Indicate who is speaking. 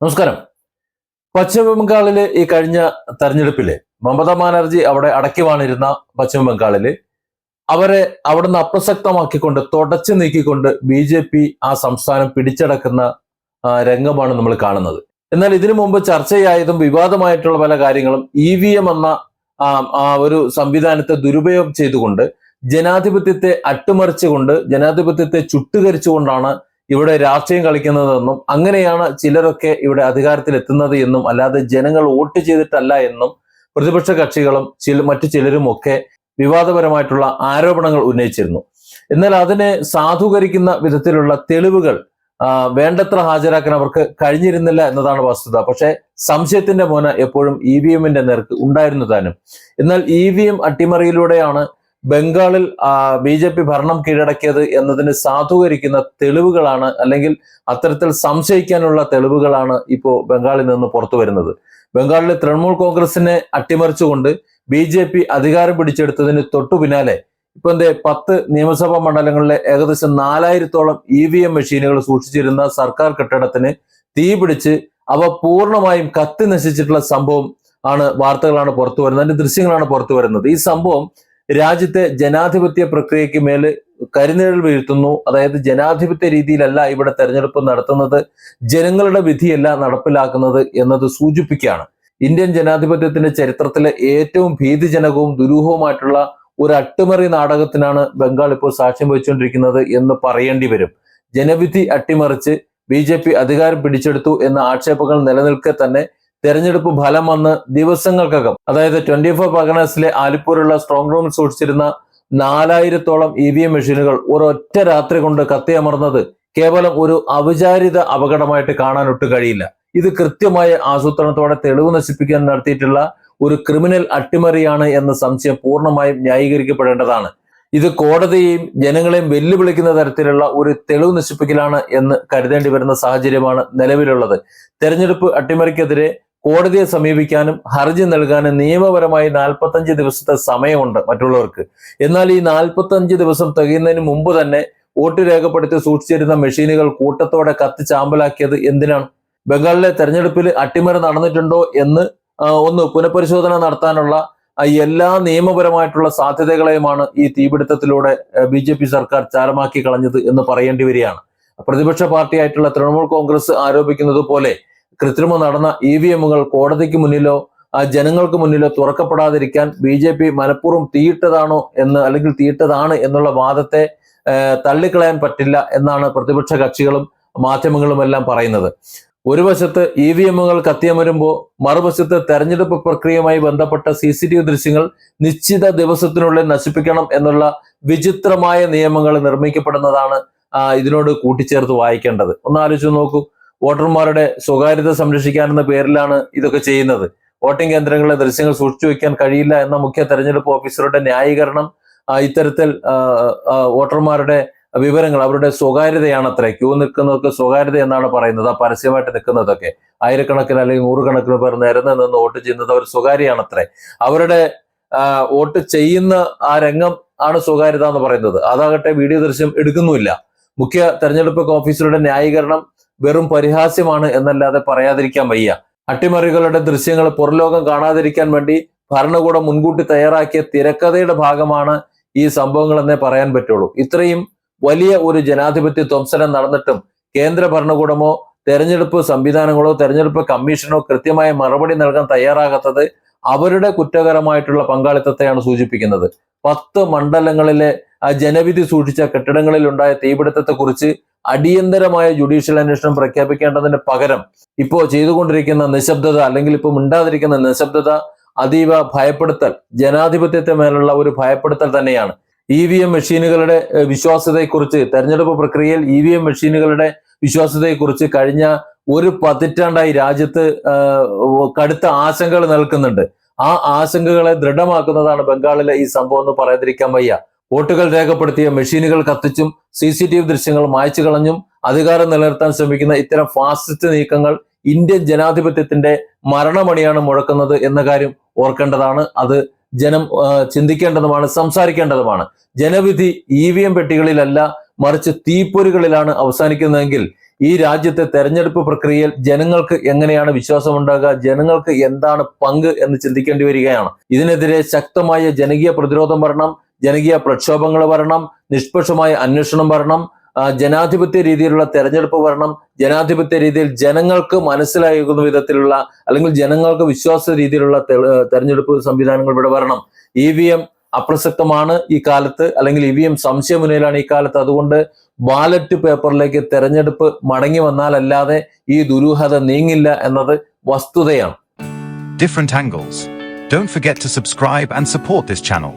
Speaker 1: നമസ്കാരം. പശ്ചിമ ബംഗാളില് ഈ കഴിഞ്ഞ തെരഞ്ഞെടുപ്പില് മമതാ ബാനർജി അവിടെ അടക്കി വാണിരുന്ന പശ്ചിമ ബംഗാളില് അവരെ അവിടുന്ന് അപ്രസക്തമാക്കിക്കൊണ്ട് തുടച്ചു നീക്കിക്കൊണ്ട് BJP ആ സംസ്ഥാനം പിടിച്ചടക്കുന്ന രംഗമാണ് നമ്മൾ കാണുന്നത്. എന്നാൽ ഇതിനു മുമ്പ് ചർച്ചയായതും വിവാദമായിട്ടുള്ള പല കാര്യങ്ങളും EVM എന്ന ഒരു സംവിധാനത്തെ ദുരുപയോഗം ചെയ്തുകൊണ്ട് ജനാധിപത്യത്തെ അട്ടിമറിച്ചുകൊണ്ട് ജനാധിപത്യത്തെ ചുട്ടുകരിച്ചുകൊണ്ടാണ് ഇവിടെ രാഷ്ട്രീയം കളിക്കുന്നതെന്നും അങ്ങനെയാണ് ചിലരൊക്കെ ഇവിടെ അധികാരത്തിൽ എത്തുന്നത് എന്നും അല്ലാതെ ജനങ്ങൾ വോട്ട് ചെയ്തിട്ടല്ല എന്നും പ്രതിപക്ഷ കക്ഷികളും മറ്റു ചിലരുമൊക്കെ വിവാദപരമായിട്ടുള്ള ആരോപണങ്ങൾ ഉന്നയിച്ചിരുന്നു. എന്നാൽ അതിനെ സാധൂകരിക്കുന്ന വിധത്തിലുള്ള തെളിവുകൾ വേണ്ടത്ര ഹാജരാക്കാൻ അവർക്ക് കഴിഞ്ഞിരുന്നില്ല എന്നതാണ് വസ്തുത. പക്ഷെ സംശയത്തിന്റെ മോന എപ്പോഴും EVMന്റെ നേർക്ക് ഉണ്ടായിരുന്നു താനും. എന്നാൽ EVM അട്ടിമറിയിലൂടെയാണ് ബംഗാളിൽ BJP ഭരണം കീഴടക്കിയത് എന്നതിന് സാധൂകരിക്കുന്ന തെളിവുകളാണ്, അല്ലെങ്കിൽ അത്തരത്തിൽ സംശയിക്കാനുള്ള തെളിവുകളാണ് ഇപ്പോൾ ബംഗാളിൽ നിന്ന് പുറത്തു വരുന്നത്. ബംഗാളിലെ തൃണമൂൽ കോൺഗ്രസിനെ അട്ടിമറിച്ചുകൊണ്ട് BJP അധികാരം പിടിച്ചെടുത്തതിന് തൊട്ടു പിന്നാലെ ഇപ്പൊ 10 നിയമസഭാ മണ്ഡലങ്ങളിലെ ഏകദേശം 4000-ഓളം EVM മെഷീനുകൾ സൂക്ഷിച്ചിരുന്ന സർക്കാർ കെട്ടിടത്തിന് തീ പിടിച്ച് അവ പൂർണ്ണമായും കത്തി നശിച്ചിട്ടുള്ള സംഭവം വാർത്തകളാണ് പുറത്തു വരുന്നത്, അതിന്റെ ദൃശ്യങ്ങളാണ് പുറത്തു വരുന്നത്. ഈ സംഭവം രാജ്യത്തെ ജനാധിപത്യ പ്രക്രിയയ്ക്ക് മേൽ കരിനിഴൽ വീഴ്ത്തുന്നു. അതായത് ജനാധിപത്യ രീതിയിലല്ല ഇവിടെ തെരഞ്ഞെടുപ്പ് നടത്തുന്നത്, ജനങ്ങളുടെ വിധിയല്ല നടപ്പിലാക്കുന്നത് എന്നത് സൂചിപ്പിക്കുകയാണ്. ഇന്ത്യൻ ജനാധിപത്യത്തിന്റെ ചരിത്രത്തിലെ ഏറ്റവും ഭീതിജനകവും ദുരൂഹവുമായിട്ടുള്ള ഒരു അട്ടിമറി നാടകത്തിനാണ് ബംഗാൾ ഇപ്പോൾ സാക്ഷ്യം വഹിച്ചുകൊണ്ടിരിക്കുന്നത് എന്ന് പറയേണ്ടി വരും. ജനവിധി അട്ടിമറിച്ച് BJP അധികാരം പിടിച്ചെടുത്തു എന്ന ആക്ഷേപങ്ങൾ നിലനിൽക്കെ തന്നെ തെരഞ്ഞെടുപ്പ് ഫലം വന്ന് ദിവസങ്ങൾക്കകം, അതായത് 24 പർഗനാസിലെ ആലിപ്പൂരുള്ള സ്ട്രോങ് റൂമിൽ സൂക്ഷിച്ചിരുന്ന 4000-ഓളം EVM മെഷീനുകൾ ഒരൊറ്റ രാത്രി കൊണ്ട് കത്തിയമർന്നത് കേവലം ഒരു അവിചാരിത അപകടമായിട്ട് കാണാനൊട്ട് കഴിയില്ല. ഇത് കൃത്യമായ ആസൂത്രണത്തോടെ തെളിവ് നശിപ്പിക്കാൻ നടത്തിയിട്ടുള്ള ഒരു ക്രിമിനൽ അട്ടിമറിയാണ് എന്ന സംശയം പൂർണ്ണമായും ന്യായീകരിക്കപ്പെടേണ്ടതാണ്. ഇത് കോടതിയെയും ജനങ്ങളെയും വെല്ലുവിളിക്കുന്ന തരത്തിലുള്ള ഒരു തെളിവ് നശിപ്പിക്കലാണ് എന്ന് കരുതേണ്ടി വരുന്ന സാഹചര്യമാണ് നിലവിലുള്ളത്. തെരഞ്ഞെടുപ്പ് അട്ടിമറിക്കെതിരെ കോടതിയെ സമീപിക്കാനും ഹർജി നൽകാനും നിയമപരമായി 45 ദിവസത്തെ സമയമുണ്ട് മറ്റുള്ളവർക്ക്. എന്നാൽ ഈ 45 ദിവസം തികയുന്നതിന് മുമ്പ് തന്നെ വോട്ട് രേഖപ്പെടുത്തി സൂക്ഷിച്ചിരുന്ന മെഷീനുകൾ കൂട്ടത്തോടെ കത്തിച്ചാമ്പലാക്കിയത് എന്തിനാണ്? ബംഗാളിലെ തെരഞ്ഞെടുപ്പിൽ അട്ടിമറി നടന്നിട്ടുണ്ടോ എന്ന് ഒന്ന് പുനഃപരിശോധന നടത്താനുള്ള എല്ലാ നിയമപരമായിട്ടുള്ള സാധ്യതകളെയുമാണ് ഈ തീപിടുത്തത്തിലൂടെ BJP സർക്കാർ ചാരമാക്കി കളഞ്ഞത് എന്ന് പറയേണ്ടി വരികയാണ്. പ്രതിപക്ഷ പാർട്ടിയായിട്ടുള്ള തൃണമൂൽ കോൺഗ്രസ് ആരോപിക്കുന്നത് പോലെ കൃത്രിമം നടന്ന EVMകൾ കോടതിക്ക് മുന്നിലോ ജനങ്ങൾക്ക് മുന്നിലോ തുറക്കപ്പെടാതിരിക്കാൻ BJP മനഃപൂർവ്വം തീയിട്ടതാണോ എന്ന്, അല്ലെങ്കിൽ തീയിട്ടതാണ് എന്നുള്ള വാദത്തെ തള്ളിക്കളയാൻ പറ്റില്ല എന്നാണ് പ്രതിപക്ഷ കക്ഷികളും മാധ്യമങ്ങളും എല്ലാം പറയുന്നത്. ഒരു വശത്ത് EVMകൾ കത്തിയമരുമ്പോൾ മറുവശത്ത് തെരഞ്ഞെടുപ്പ് പ്രക്രിയയുമായി ബന്ധപ്പെട്ട CCTV ദൃശ്യങ്ങൾ നിശ്ചിത ദിവസത്തിനുള്ളിൽ നശിപ്പിക്കണം എന്നുള്ള വിചിത്രമായ നിയമങ്ങൾ നിർമ്മിക്കപ്പെടുന്നതാണ് ഇതിനോട് കൂട്ടിച്ചേർത്ത് വായിക്കേണ്ടത്. ഒന്ന് ആലോചിച്ച് നോക്കൂ. വോട്ടർമാരുടെ സ്വകാര്യത സംരക്ഷിക്കാനെന്ന പേരിലാണ് ഇതൊക്കെ ചെയ്യുന്നത്. വോട്ടിംഗ് കേന്ദ്രങ്ങളിലെ ദൃശ്യങ്ങൾ സൂക്ഷിച്ചു വെക്കാൻ കഴിയില്ല എന്ന മുഖ്യ തെരഞ്ഞെടുപ്പ് ഓഫീസറുടെ ന്യായീകരണം ഇത്തരത്തിൽ വോട്ടർമാരുടെ വിവരങ്ങൾ അവരുടെ സ്വകാര്യതയാണത്രേ. ക്യൂ നിൽക്കുന്നതൊക്കെ സ്വകാര്യത എന്നാണ് പറയുന്നത്. പരസ്യമായിട്ട് നിൽക്കുന്നതൊക്കെ ആയിരക്കണക്കിന് അല്ലെങ്കിൽ 100 പേർ നിരന്ന് നിന്ന് വോട്ട് ചെയ്യുന്നത് അവർ സ്വകാര്യമാണത്രേ. അവരുടെ വോട്ട് ചെയ്യുന്ന ആ രംഗം ആണ് സ്വകാര്യത എന്ന് പറയുന്നത്. അതാകട്ടെ വീഡിയോ ദൃശ്യം എടുക്കുന്നുമില്ല. മുഖ്യ തെരഞ്ഞെടുപ്പ് ഓഫീസറുടെ ന്യായീകരണം വെറും പരിഹാസ്യമാണ് എന്നല്ലാതെ പറയാതിരിക്കാൻ വയ്യ. അട്ടിമറികളുടെ ദൃശ്യങ്ങൾ പുറംലോകം കാണാതിരിക്കാൻ വേണ്ടി ഭരണകൂടം മുൻകൂട്ടി തയ്യാറാക്കിയ തിരക്കഥയുടെ ഭാഗമാണ് ഈ സംഭവങ്ങൾ എന്നേ പറയാൻ പറ്റുള്ളൂ. ഇത്രയും വലിയ ഒരു ജനാധിപത്യ ധ്വംസനം നടന്നിട്ടും കേന്ദ്ര ഭരണകൂടമോ തെരഞ്ഞെടുപ്പ് സംവിധാനങ്ങളോ തെരഞ്ഞെടുപ്പ് കമ്മീഷനോ കൃത്യമായ മറുപടി നൽകാൻ തയ്യാറാകാത്തത് അവരുടെ കുറ്റകരമായിട്ടുള്ള പങ്കാളിത്തത്തെയാണ് സൂചിപ്പിക്കുന്നത്. 10 മണ്ഡലങ്ങളിലെ ജനവിധി സൂക്ഷിച്ച കെട്ടിടങ്ങളിൽ ഉണ്ടായ തീപിടുത്തത്തെക്കുറിച്ച് അടിയന്തരമായ ജുഡീഷ്യൽ അന്വേഷണം പ്രഖ്യാപിക്കേണ്ടതിന് പകരം ഇപ്പോ ചെയ്തുകൊണ്ടിരിക്കുന്ന നിശബ്ദത, അല്ലെങ്കിൽ ഇപ്പോൾ മിണ്ടാതിരിക്കുന്ന നിശബ്ദത അതീവ ഭയപ്പെടുത്തൽ, ജനാധിപത്യത്തെ മേലുള്ള ഒരു ഭയപ്പെടുത്തൽ തന്നെയാണ്. EVM മെഷീനുകളുടെ വിശ്വാസ്യതയെക്കുറിച്ച്, തെരഞ്ഞെടുപ്പ് പ്രക്രിയയിൽ EVM മെഷീനുകളുടെ വിശ്വാസ്യതയെക്കുറിച്ച് കഴിഞ്ഞ ഒരു പതിറ്റാണ്ടായി രാജ്യത്ത് കടുത്ത ആശങ്കകൾ നിൽക്കുന്നുണ്ട്. ആ ആശങ്കകളെ ദൃഢമാക്കുന്നതാണ് ബംഗാളിലെ ഈ സംഭവം എന്ന് പറയാതിരിക്കാൻ വയ്യ. വോട്ടുകൾ രേഖപ്പെടുത്തിയ മെഷീനുകൾ കത്തിച്ചും CCTV ദൃശ്യങ്ങൾ മായ്ച്ചു കളഞ്ഞും അധികാരം നിലനിർത്താൻ ശ്രമിക്കുന്ന ഇത്തരം ഫാസിസ്റ്റ് നീക്കങ്ങൾ ഇന്ത്യൻ ജനാധിപത്യത്തിന്റെ മരണമണിയാണ് മുഴക്കുന്നത് എന്ന കാര്യം ഓർക്കേണ്ടതാണ്. അത് ജനം ചിന്തിക്കേണ്ടതുമാണ്, സംസാരിക്കേണ്ടതുമാണ്. ജനവിധി EVM പെട്ടികളിലല്ല, മറിച്ച് തീപ്പൊരികളിലാണ് അവസാനിക്കുന്നതെങ്കിൽ ഈ രാജ്യത്തെ തെരഞ്ഞെടുപ്പ് പ്രക്രിയയിൽ ജനങ്ങൾക്ക് എങ്ങനെയാണ് വിശ്വാസമുണ്ടാകുക, ജനങ്ങൾക്ക് എന്താണ് പങ്ക് എന്ന് ചിന്തിക്കേണ്ടി വരികയാണ്. ഇതിനെതിരെ ശക്തമായ ജനകീയ പ്രതിരോധം വരണം, ജനകീയ പ്രക്ഷോഭങ്ങൾ വരണം, നിഷ്പക്ഷമായ അന്വേഷണം വരണം, ജനാധിപത്യ രീതിയിലുള്ള തെരഞ്ഞെടുപ്പ് വരണം. ജനാധിപത്യ രീതിയിൽ ജനങ്ങൾക്ക് മനസ്സിലാകുന്ന വിധത്തിലുള്ള അല്ലെങ്കിൽ ജനങ്ങൾക്ക് വിശ്വാസ രീതിയിലുള്ള തെരഞ്ഞെടുപ്പ് സംവിധാനങ്ങൾ ഇവിടെ വരണം. EVM അപ്രസക്തമാണ് ഈ കാലത്ത്, അല്ലെങ്കിൽ EVM സംശയമുനയിലാണ് ഈ കാലത്ത്. അതുകൊണ്ട് ബാലറ്റ് പേപ്പറിലേക്ക് തെരഞ്ഞെടുപ്പ് മടങ്ങി വന്നാലല്ലാതെ ഈ ദുരൂഹത നീങ്ങില്ല എന്നത് വസ്തുതയാണ്.
Speaker 2: Different angles. Don't forget to subscribe and support this channel.